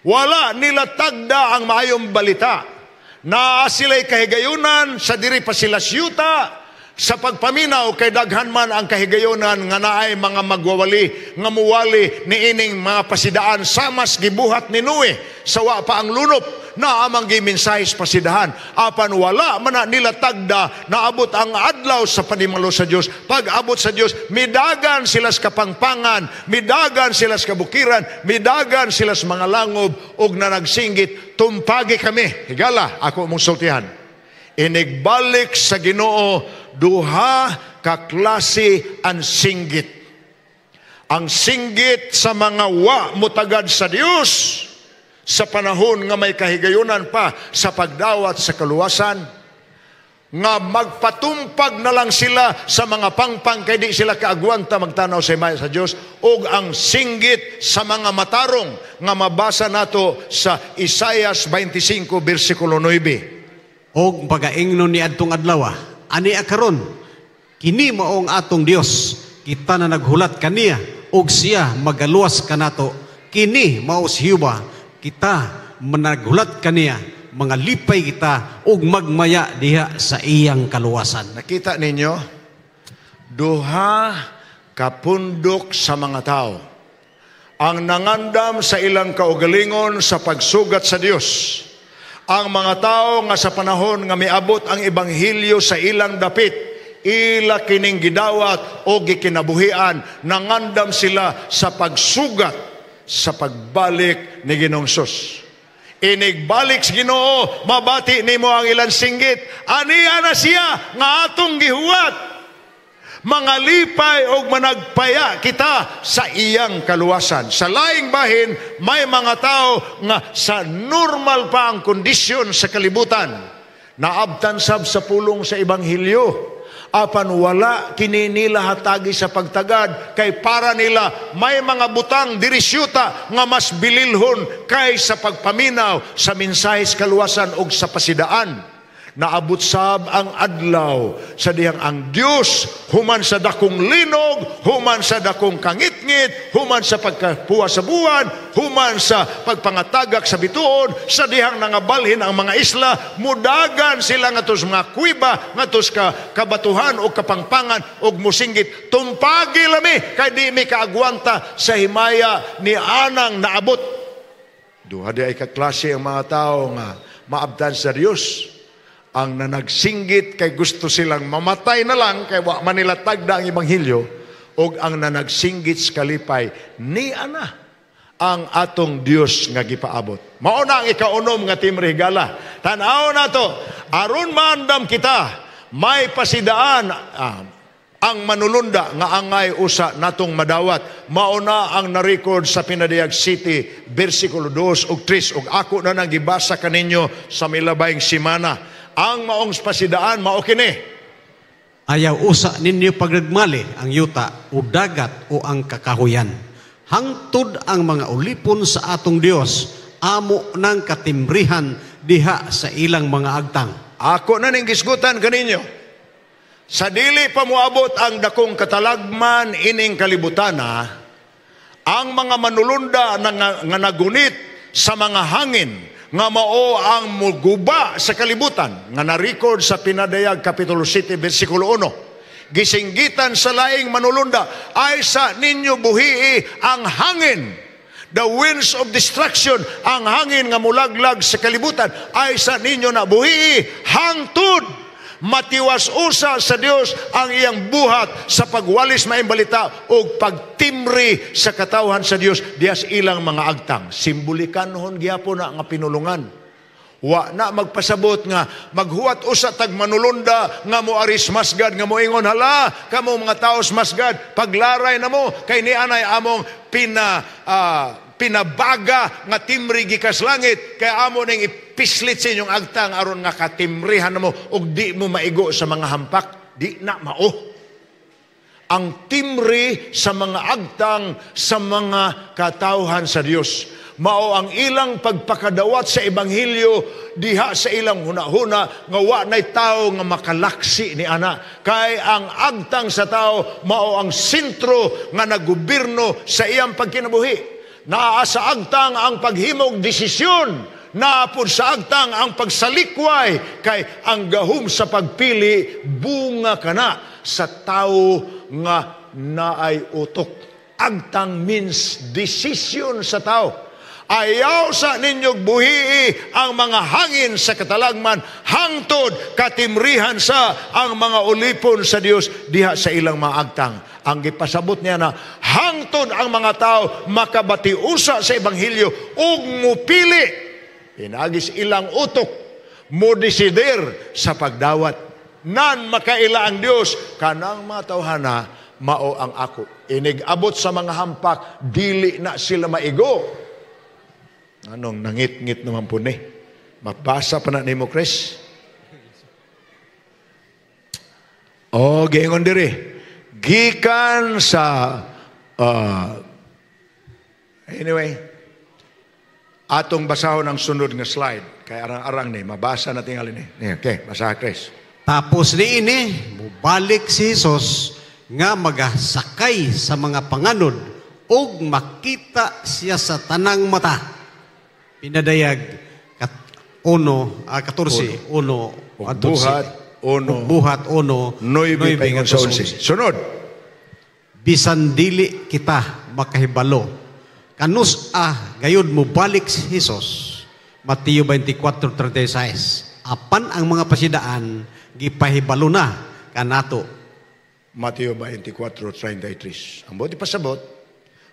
Wala nila tagda ang maayong balita. Na sila'y kahigayunan, sa diri pa sila siyuta, sa pagpaminaw kay daghan man ang kahigayunan nga naay mga magwawali, nga muwali ni ining mga pasidaan samas gibuhat ni Noe, sawa pa ang lunop, na amang giminsahis pasidahan. Apan wala man na nila tagda, naabot ang adlaw sa panimalo sa Dios. Pag abot sa Dios, midagan sila sa kapangpangan, midagan sila sa kabukiran, midagan sila sa mga langob, og na nagsinggit, tumpagi kami. Higala, ako mong sultihan. Inigbalik sa Ginoo, duha ka klase ang singgit. Ang singgit sa mga wa mutagad sa Dios, sa panahon nga may kahigayunan pa sa pagdawat sa kaluwasan, nga magpatumpag na lang sila sa mga pangpang kay di sila kaagwanta magtanaw sa himaya sa Dios, ug ang singgit sa mga matarong nga mabasa nato sa Isaias 25 bersikulo 9. Og pagaingnon ni adtong adlaw, ani akaron kini maong atong Dios, kita na naghulat kaniya og siya magaluwas kanato. Kini mao si Jehova, kita managhulat kaniya, mga lipay kita ug magmaya diha sa iyang kaluwasan. Nakita ninyo, duha kapundok sa mga tao ang nangandam sa ilang kaugalingon sa pagsugat sa Dios. Ang mga tao nga sa panahon nga miabot ang ebanghelyo sa ilang dapit, ila kining gidawat o gikinabuhian, nangandam sila sa pagsugat sa pagbalik ni Ginoong Hesus. Inigbalik sa Ginoo, mabati nimo ang ilang singgit, aniya na siya nga atong gihuwat. Mga lipay o managpaya kita sa iyang kaluwasan. Sa laing bahin, may mga tao nga sa normal pa ang kondisyon sa kalibutan, naabtan sab sa pulong sa ebanghelyo. Apan wala kini nila hatagi sa pagtagad, kay para nila may mga butang dirisyuta nga mas bililhon kaysa pagpaminaw sa mensahe sa kaluwasan o sa pasidaan. Naabot sab ang adlaw sa dihang ang Dios human sa dakong linog, human sa dakong kangitngit, human sa pagkapuwa sa buwan, human sa pagpangatagak sa bituon, sa dihang nangabalhin ang mga isla, mudagan sila ngatos mga kuiba, ngatos ka kabatuhan o kapangpangan o musinggit. Tumpagi lami kay di mi kaagwanta sa himaya ni anang naabot. Duha di ay kaklase ang mga tao nga maabtan sa Dios. Ang nanagsinggit kay gusto silang mamatay na lang kay wa man nila tagda ang ebanghelyo, o ang nanagsinggit sa kalipay ni ana ang atong Dios nga gipaabot. Mao na ang ikaunom nga timre higala. Tan-aw na to, aron maandam kita may pasidaan ang manulunda nga angay usa natong madawat. Mao na ang na-record sa Pinadayag City bersikulo 2 ug 3 ug ako na nang gibasa kaninyo sa milabayng semana. Ang maong pasidaan mao kini: ayaw usa ninyo pagragmali ang yuta o dagat o ang kakahuyan. Hangtod ang mga ulipon sa atong Dios, amo ng katimbrihan diha sa ilang mga agtang. Ako na ning gisgutan kaninyo, sa dili pa moabot ang dakong katalagman ining kalibutana, ang mga manulunda nga nagunit sa mga hangin nga mao ang muguba sa kalibutan, nga na-record sa Pinadayag Kapitulo 7 bersikulo 1. Gisinggitan sa laing manulunda, ay sa ninyo buhii ang hangin, the winds of destruction, ang hangin nga mulaglag sa kalibutan, ay sa ninyo na buhii hangtod matiwas usa sa Dios ang iyang buhat sa pagwalis maayong balita o pagtimri sa katawhan sa Dios dias ilang mga agtang. Simbolikanhon gyapon na nga pinulungan. Wa na magpasabot nga maghuwat usa tag manulunda nga mo aris masgad nga moingon, hala kamo mga taos masgad, paglaray na mo kay ni anay among pinabaga nga timri gikas langit, kay amo ning ipislit sa inyong agtang aron nga katimrihan mo ug di mo maigo sa mga hampak. Di na mao. Ang timri sa mga agtang sa mga katawhan sa Dios mao ang ilang pagpakadawat sa ebanghelyo diha sa ilang hunahuna nga wa nay tawo nga makalaksi ni ana, kay ang agtang sa tao mao ang sentro nga nagobyerno sa iyang pagkinabuhi. Naa sa agtang ang paghimog desisyon, naapod sa agtang ang pagsalikway, kay ang gahom sa pagpili bunga kana sa tao nga naay utok. Agtang means decision sa tao. Ayaw sa ninyong buhii ang mga hangin sa katalagman, hangtod katimrihan sa ang mga ulipon sa Dios diha sa ilang mga agtang. Ang gipasabot niya na hangtod ang mga tao makabatiusa sa ebanghelyo ug mupili, pinagis ilang utok, mo desider sa pagdawat. Nan makaila ang Dios kanang matawhana mao ang ako. Inigabot sa mga hampak, dili na sila maigo. Anong nangit-ngit naman po ni? Mabasa pa na ni mo, Chris? O, giingon diri. Gikan sa... anyway, atong basahon ang sunod nga slide. Kaya arang-arang ni, mabasa na tingali ni. Okay, basa, Chris. Tapos ni ini, mubalik si Jesus nga magasakay sa mga panganod ug makita siya sa tanang mata. Pinadayag 14:1 buhat Uno. Buhat 1, 9 paingon sa 11. Sunod. Bisan dili kita makahibalo. Kanus gayud mo balik si Jesus. Mateo 24:36. Apan ang mga pasidaan gipahibalo na kanato. Mateo 24:33. Ang buti pasabot,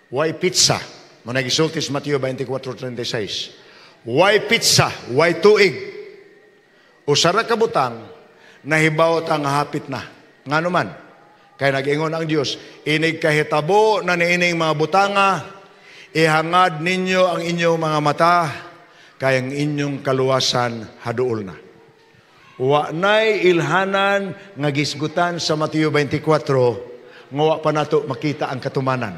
why pizza? Muna gisulti sa Mateo 24:36. Why pizza? Why tuig? Usara ka butang, nahibawot ang hapit na. Nga naman, kaya nag-ingon ang Diyos, inig kahitabo na niining mga butanga, ihangad ninyo ang inyong mga mata, kaya ang inyong kaluwasan haduol na. Wa na'y ilhanan nga gisgutan sa Mateo 24, ngawa pa nato makita ang katumanan.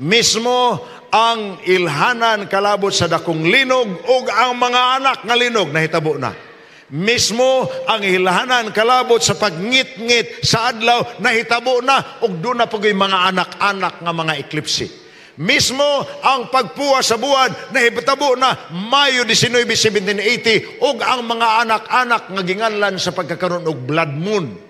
Mismo ang ilhanan kalabot sa dakong linog ug ang mga anak nga linog nahitabo na. Mismo ang ilhanan kalabot sa pagngit-ngit sa adlaw nahitabo na ug doon na pugoy mga anak-anak nga mga eklipse. Mismo ang pagpuwa sa buwan nahitabo na Mayo 19, 1780 ug ang mga anak-anak nga ginganlan sa pagkakaroon og blood moon.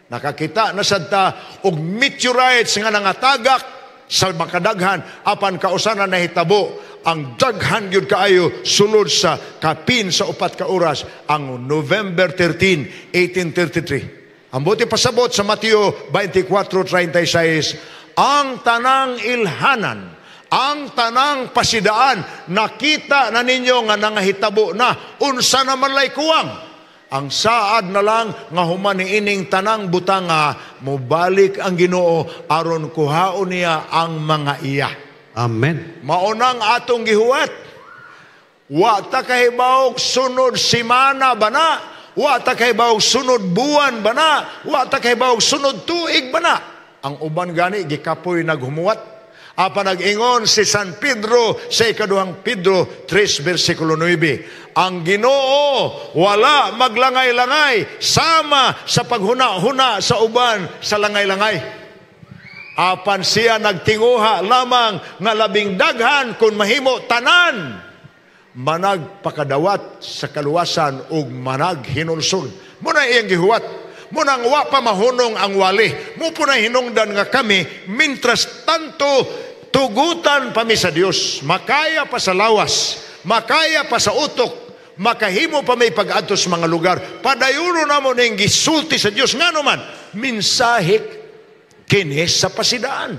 Nakakita na sadta og meteorites nga nangatagak sa makadaghan apan kausanan nahitabo ang daghan gyud kaayo sulod sa kapin sa 4 ka oras ang November 13, 1833. Ang buti pasabot sa Mateo 24:36, ang tanang ilhanan, ang tanang pasidaan, nakita na ninyo nga nangahitabo na, unsa naman lay kuwang. Ang saad na lang nga human niining tanang butanga, mubalik ang Ginoo aron kuhaon niya ang mga iya. Amen. Maunang atong gihuwat. Wa ta kahibaw sunod simana ba na? Wa ta kahibaw sunod buwan ba na? Wa ta kahibaw sunod tuig ba na? Ang uban gani gikapoy naghumuwat. Apa nag-ingon si San Pedro sa ikaduhang Pedro 3 versikulo 9. Ang Ginoo wala maglangay-langay sama sa paghuna-huna sa uban sa langay-langay. Apan siya nagtinguha lamang nga labing daghan kung mahimo tanan managpakadawat sa kaluwasan ug managhinulsol. Muna iyang gihuwat. Munang wa pa mahunong ang wali. Mupo na hinungdan nga kami, mintras tanto tugutan pa mi sa Dios. Makaya pa sa lawas, makaya pa sa utok, makahimo pa may pag-adto sa mga lugar. Padayuno na mo ning gisulti sa Dios. Nga naman, minsahik kini sa pasidaan.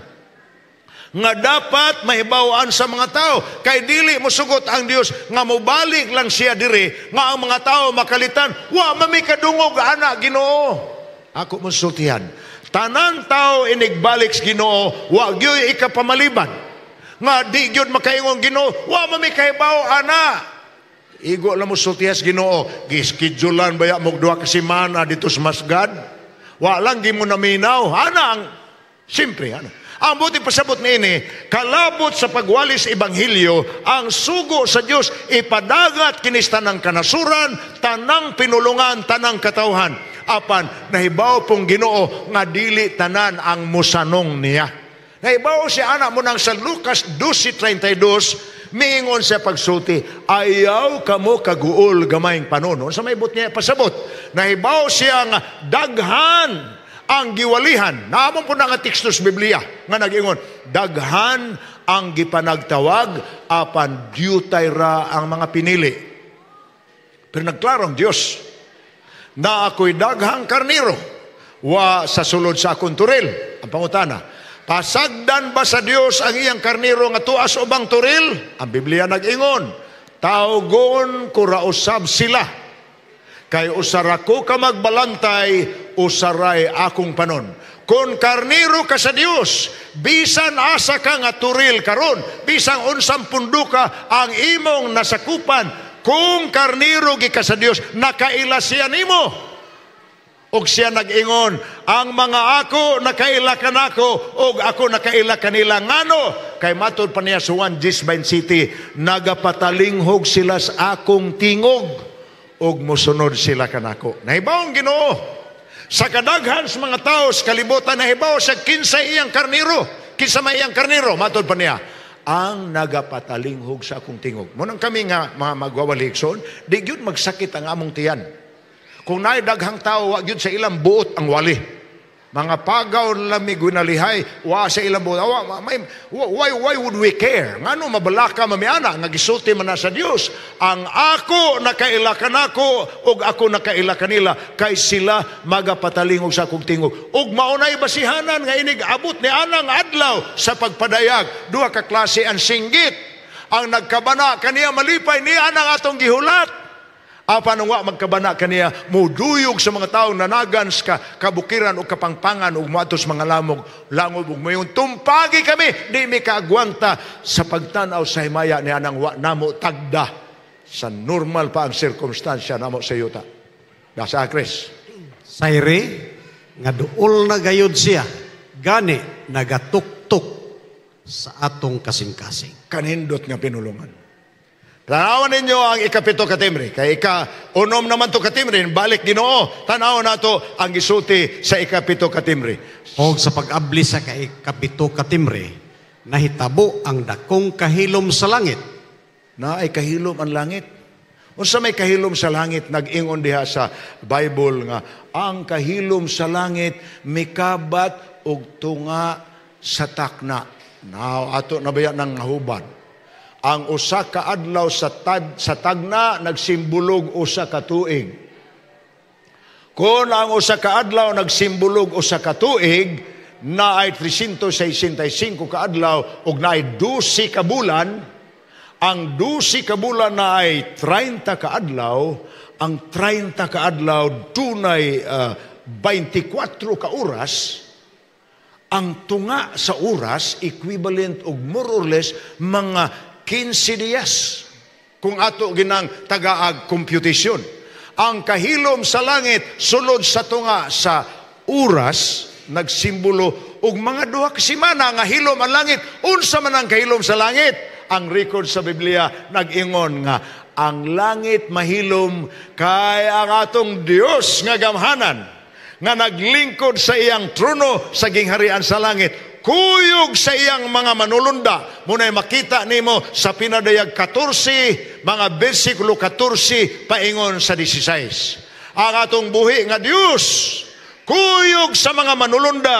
Nga dapat mahibawaan sa mga tao. Kay dili mo sugot ang Dios nga mobalik lang siya diri nga ang mga tao makalitan. Wa mamikadungog ana Ginoo. Ako mo sultihan. Tanan tao inigbalik sa Ginoo, wa gyoy ikapamaliban. Nga di gyud makaingon Ginoo, wa mamikahibaw ana. Igo lang mo sultihan sa Ginoo. Giskidjulan baya mo 2 ka semana dito sa masgad. Wa lang gi mo naminaw. Ana ang simpre ana. Ang buti pasabot niini, kalabot sa pagwalis ebanghelyo, ang sugo sa Dios ipadagat kinis tanang kanasuran, tanang pinulungan, tanang katawhan. Apan nahibaw pong Ginoo nga dili tanan ang musanong niya. Nahibaw siya anak mo nang sa Lucas 12:32, miingon sa pagsulti, ayaw kamo kaguol gamayng panon. Sa may but niya pasabot, nahibaw siya nga daghan ang giwalihan. Naamon po na nga tekstos Biblia nga nag-ingon, daghan ang gipanagtawag apan diyutay ra ang mga pinili. Pero nagklaro ang Diyos na ako'y daghang karniro wa sa sulod sa akong turil. Ang pangutana, pasagdan ba sa Diyos ang iyang karniro nga tuas ubang turil? Ang Biblia nag-ingon, tawgon ko rausab sila. Kay usara ko ka magbalantay, usaray akong panon. Kung karniro ka sa Dios, bisan asa ka nga turil karon, bisan unsang pundo ka ang imong nasakupan, kung karniro gi ka sa Dios, nakaila siya nimo. Og siya nag-ingon, ang mga ako nakaila kanako, og ako nakaila kanila. Ngano? Kay matod pa niya sa 1 City, nagapatalinghog sila sa akong tingog, og mosunod sila kanako. Nahibaw ang Ginoo. Sa kadaghan sa mga tao sa kalibutan, nahibaw sa kinsa iyang karniro. Kinsa may iyang karniro, matod pa niya, ang nagapatalinghog sa akong tingog. Munang kami nga mga magwawaligson, di gyud magsakit ang among tiyan. Kung naay daghang tao, wag yun sa ilang buot ang wali. Mga pagaw lamig winalihay, wa sa ilang buot. Why would we care? Ngano mabalaka mamiana, nga gisulti man na sa Dios. Ang ako nakailakan ako, ug ako nakailakan nila, kay sila magapatalingog sa akong tingog. Ug maunay basihanan nga inig abot ni anang adlaw sa pagpadayag. Duha ka klase ang singgit. Ang nagkabana kaniya malipay niya ang atong gihulat. Apa nang wa magkabana kaniya muduyog sa mga taong nanagans ka kabukiran o kapangpangan o matos mga lamog langob ug mayon tumpagi kami di mi kaagwanta sa pagtanaw sa himaya ni anang wa namo tagda sa normal pa ang sirkumstansya namo sa yuta. Dasa Chris. Sayre nga duol na gayud siya gani nagatuktok sa atong kasing-kasing. Kanindot nga pinulungan. Tanawan ninyo ang ikapito katimre. Kay ika-unom naman to katimre. Balik Ginoo. Tanawan nato ang gisulti sa ikapito katimre. O sa pag-abli sa ikapito katimre, nahitabo ang dakong kahilom sa langit. Na ay kahilom ang langit. Unsa may kahilom sa langit, nag-ingon diha sa Bible nga, ang kahilom sa langit, mikabat og tunga sa takna. Now, ato nabayan ng huban. Ang usa ka adlaw sa tagna nagsimbulog usa ka tuig. Kung ang usa ka adlaw nagsimbulog usa ka tuig, na ay 365 ka adlaw ug na ay 12 ka bulan, ang 12 ka bulan na ay 30 ka adlaw, ang 30 ka adlaw dunay 24 ka oras. Ang tunga sa oras equivalent og more or less mga 15 días kung ato ginang tagaag computation. Ang kahilom sa langit sulod sa tunga sa oras nagsimbolo og mga duha ka semana nga hilom ang langit. Unsa man ang kahilom sa langit? Ang record sa Biblia nag-ingon nga ang langit mahilom kay ang atong Dios nga gamhanan nga naglingkod sa iyang trono sa gingharian sa langit. Kuyog sa iyang mga manulunda. Muna'y makita nimo sa pinadayag 14, mga versikulo 14, paingon sa 16. Ang atong buhi nga Dios, kuyog sa mga manulunda,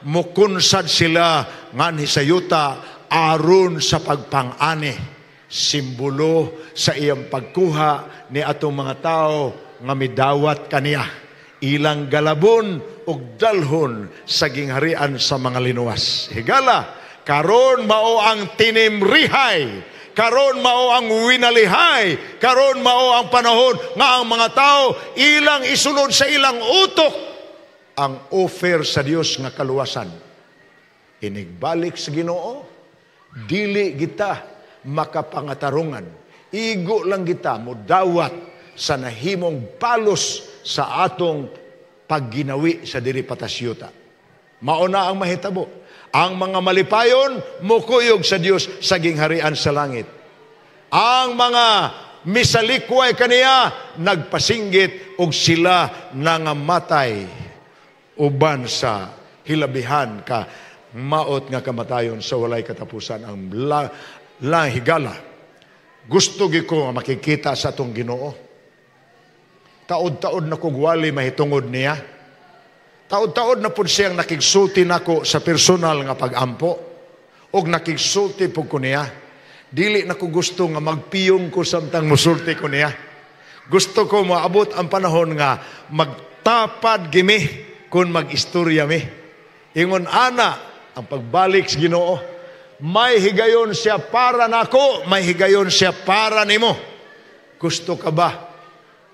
mukunsad sila nganhi sa yuta aron sa pagpang-ani. Simbolo sa iyang pagkuha ni atong mga tao nga midawat kaniya. Ilang galabon ug dalhon sa gingharian sa mga linuwas. Higala, karon mao ang tinimrihay, karon mao ang winalihay, karon mao ang panahon nga ang mga tao ilang isunod sa ilang utok ang offer sa Dios nga kaluwasan. Inigbalik sa Ginoo, dili kita makapangatarungan. Igo lang kita mo dawat sa nahimong palos sa atong pagginawi sa diri patasyuta. Mauna ang mahitabo. Ang mga malipayon mukuyog sa Dios sa gingharian sa langit. Ang mga misalikway kaniya nagpasinggit og sila nangamatay uban sa hilabihan ka maot nga kamatayon sa walay katapusan. Ang higala. Gusto gi ko makikita sa atong Ginoo. Taod-taod na kong wali mahitungod niya. Taod-taod na po siyang nakigsulti nako sa personal nga pag-ampo. O nakigsulti po ko niya. Dili na ko gusto nga magpiyong ko samtang musulti ko niya. Gusto ko maabot ang panahon nga magtapad gimi kung mag-istorya mi. Ingon ana ang pagbalik sa Ginoo. May higayon siya para nako, may higayon siya para nimo. Gusto ka ba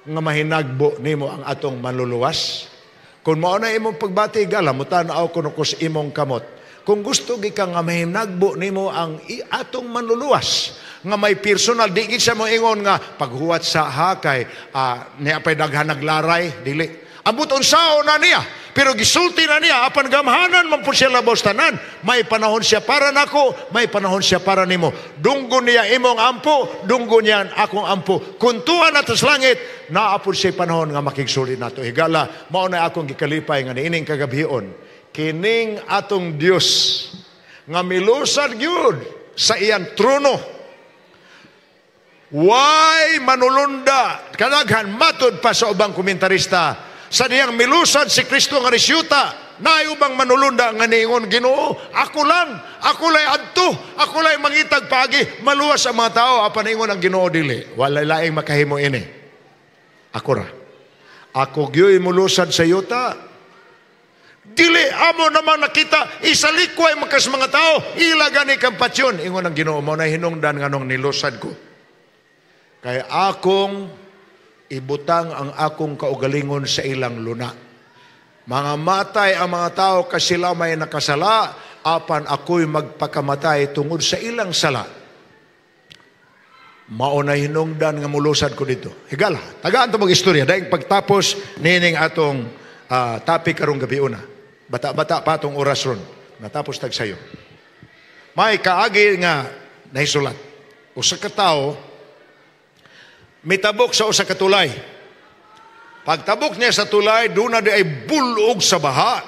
nga mahinagbo nimo ang atong manluluwas? Kung mao na imong pagbati gala mutanaw kuno kus imong kamot. Kung gusto gi ka nga mahinagbo nimo ang atong manluluwas nga may personal, di gid siya mo ingon nga paghuwat sa hakay niya pay daghan naglaray, dili. Ambot unsaon na niya, pero gisulti na niya apan gamhanan man pud siya labos tanan. May panahon siya para nako, may panahon siya para nimo. Dunggon niya imong ampo, dunggon niya akong ampo. Kung tuwa na sa langit, naapod siya panahon nga makigsulit nato. Higala, mao na akong gikalipay nga niining kagabion. Kining atong Dios nga milusad gyud sa iyang trono. Why manulunda? Kadaghan matod pa sa ubang komentarista. Sa diyang milusad si Kristo nga resyuta, na ubang manulunda nga niingon, Ginoo, ako lay adto, ako lay mangitag pagi, maluwas ang mga tao, apan niingon ang Ginoo dili. Walay laing makahimo ini. Ako ra. Ako gyoy mulusad sa yuta. Dili amo naman nakita isalikway makas mga tao, ilagani kang patsyon. Ingon ang Ginoo, mo na hinungdan nganong nilusad ko. Kaya akong ibutang ang akong kaugalingon sa ilang luna. Mga matay ang mga tao kasi sila may nakasala, apan ako'y magpakamatay tungod sa ilang sala. Mauna hinungdan nga mulusad ko dito. Higala, tagaan ito mag-istorya. Dahil pagtapos, nining atong topic karong gabi una. Bata-bata pa itong oras ron. Natapos tagsayo. May kaagi nga nahisulat. Usa ka tao, mitabok sa usa ka tulay. Pagtabok niya sa tulay, doon na di ay bulog sa baha.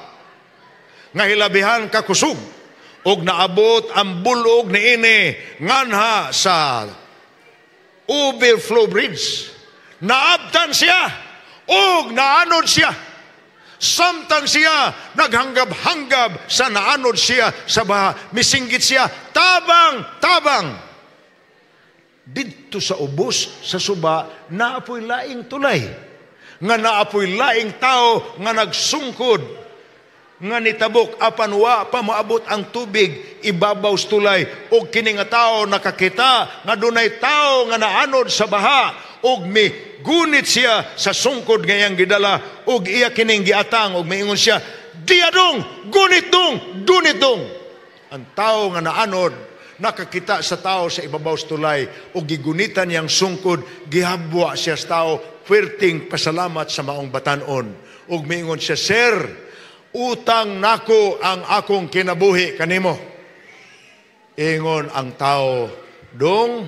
Nga hilabihan kakusog. Og naabot ang bulog ni ini nganha sa overflow bridge. Naabtan siya. Og naanod siya. Samtang siya naghanggab-hanggab sa naanod siya sa baha. Misinggit siya. Tabang. Dito sa ubos, sa suba, naapoy laing tulay. Nga naapoy laing tao nga nagsungkod. Nga nitabok apan wa pa maabot ang tubig ibabaw sa tulay. O kini nga tao nakakita nga dunay tao nga naanod sa baha. Og mi gunit siya sa sungkod ngayang gidala. Og iya kining giatang og maingon siya, diadong, gunit dong. Ang tao nga naanod nakakita sa tao sa ibabaw sa tulay o gigunitan niyang sungkod, gihabwa siya sa tao, puwerteng pasalamat sa maong batanon. O mingon siya, Sir, utang nako ang akong kinabuhi kanimo. Ingon ang tao, Dong,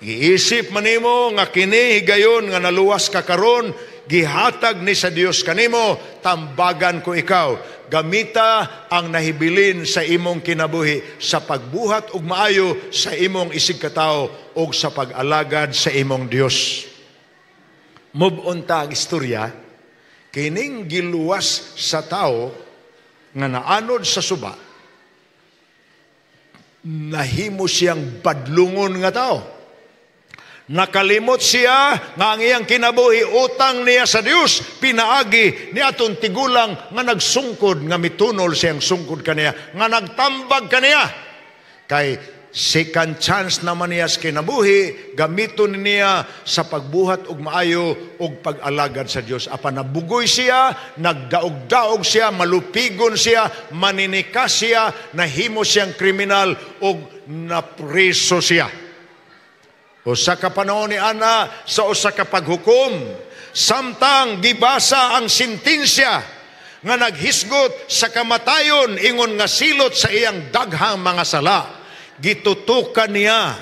giisip manimo nga kini higayon nga naluwas ka karon, gihatag ni sa Dios kanimo, tambagan ko ikaw. Gamita ang nahibilin sa imong kinabuhi sa pagbuhat ug maayo sa imong isig katao ug sa pag-alagad sa imong Dios. Move-on ta ang istorya, kining giluwas sa tao nga naanod sa suba, nahimo siyang badlungon nga tao. Nakalimot siya nga ang iyang kinabuhi utang niya sa Dios, pinaagi ni aton tigulang nga nagsungkod, nga mitunol siyang sungkod kaniya, nga nagtambag kaniya. Kay second chance naman niya sa kinabuhi, gamiton niya sa pagbuhat og maayo og pag-alagad sa Dios. Apan nabugoy siya, nagdaog-daog siya, malupigon siya, maninikas siya, nahimo siyang kriminal og napreso siya. Usa ka panahon ni ana sa usa ka paghukom, samtang gibasa ang sentensya nga naghisgot sa kamatayon ingon nga silot sa iyang daghang mga sala, gitutukan niya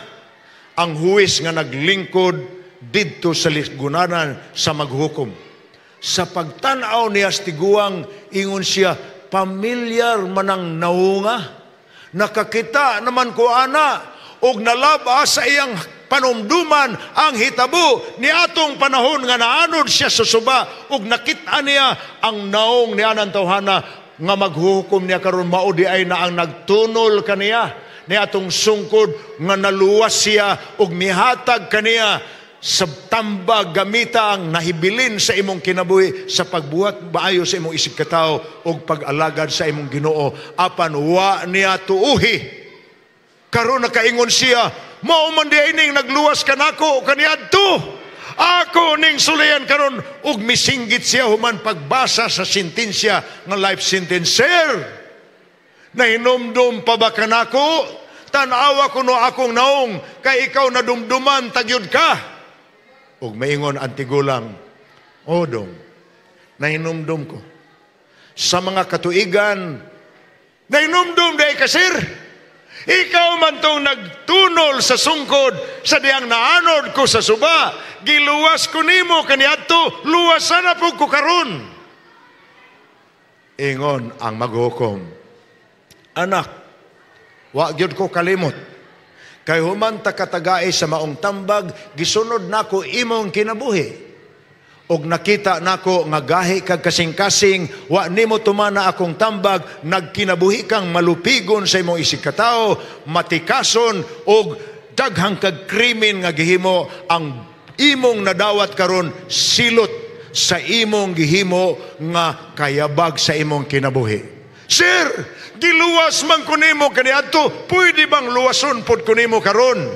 ang huwis nga naglingkod didto sa lisgunanan sa maghukom. Sa pagtan-aw niya sa tiguang, ingon siya, pamilyar man ang naunga, nakakita naman ko ana, og nalaba sa iyang panumduman ang hitabo ni atong panahon nga naanod siya sa suba ug nakita niya ang naong niya ng tawhana nga maghuhukom niya karon mao di ay na ang nagtunol kaniya ni atong sungkod nga naluwas siya ug mihatag kaniya sa tambag gamita ang nahibilin sa imong kinabuhi sa pagbuhat maayo sa imong isig katao ug pag-alagad sa imong Ginoo apan wa niya tuuhi. Karon nakaingon siya, mao man di ining nagluwas kanako kaniadto. Ako ning sulayan karon ug misinggit siya human pagbasa sa sentensya nga life sentence. Sir, nahinumdum pa ba kanako? Tanawa ko no akong naong kay ikaw nadumduman tagyod ka. Ug maingon ang tigulang, o dong, nahinumdum ko. Sa mga katuigan, nahinumdum day ka, sir. Ikaw man tong nagtunol sa sungkod sa diyang naanod ko sa suba. Giluwas ko nimo kaniadto, luwasan na po ko karon. Ingon ang maghukom, anak, wa gyud ko kalimot. Kay human ta katagae sa maong tambag, gisunod nako imong kinabuhi. Og nakita nako nga gahi kag kasing-kasing, wa nimo tumana akong tambag, nagkinabuhi kang malupigon sa imong isig katao, matikason og daghang kag krimen nga gihimo. Ang imong nadawat karon silot sa imong gihimo nga kayabag sa imong kinabuhi. Sir, giluwas man ko nimo kaniadto, pwede bang luwason pod ko nimo karon?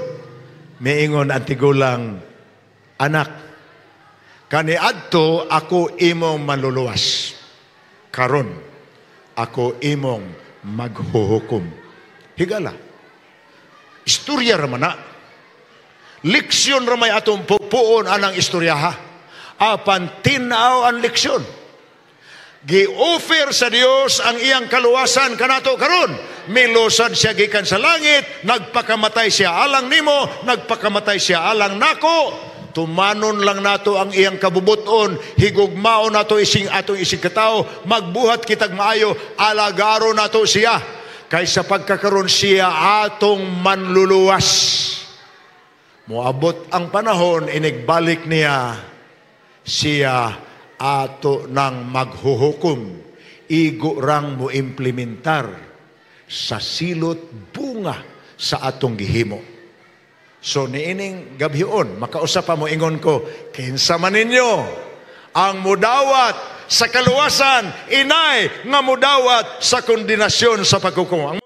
Miingon ang tigulang, anak, kaniadto ako imong manluluwas. Karon ako imong maghuhukom. Higala. Istorya raman na. Leksyon ramay atong pupuon anang istoryaha. Apan tinaw ang leksyon. Gi-offer sa Dios ang iyang kaluwasan kanato karon. Milusad siya gikan sa langit, nagpakamatay siya alang nimo, nagpakamatay siya alang nako. Tumanon lang nato ang iyang kabubuton, higugmao nato atong isig katao, magbuhat kitag maayo, alagaro nato siya. Kaysa pagkakaroon siya atong manluluwas. Moabot ang panahon, inigbalik niya siya ato ng maghuhukom. Igo rang mo implementar sa silot bunga sa atong gihimo. So niining gabhion, makausap pa mo ingon ko, kinsa man ninyo ang mudawat sa kaluwasan, inay nga mudawat sa kondenasyon sa paghukom.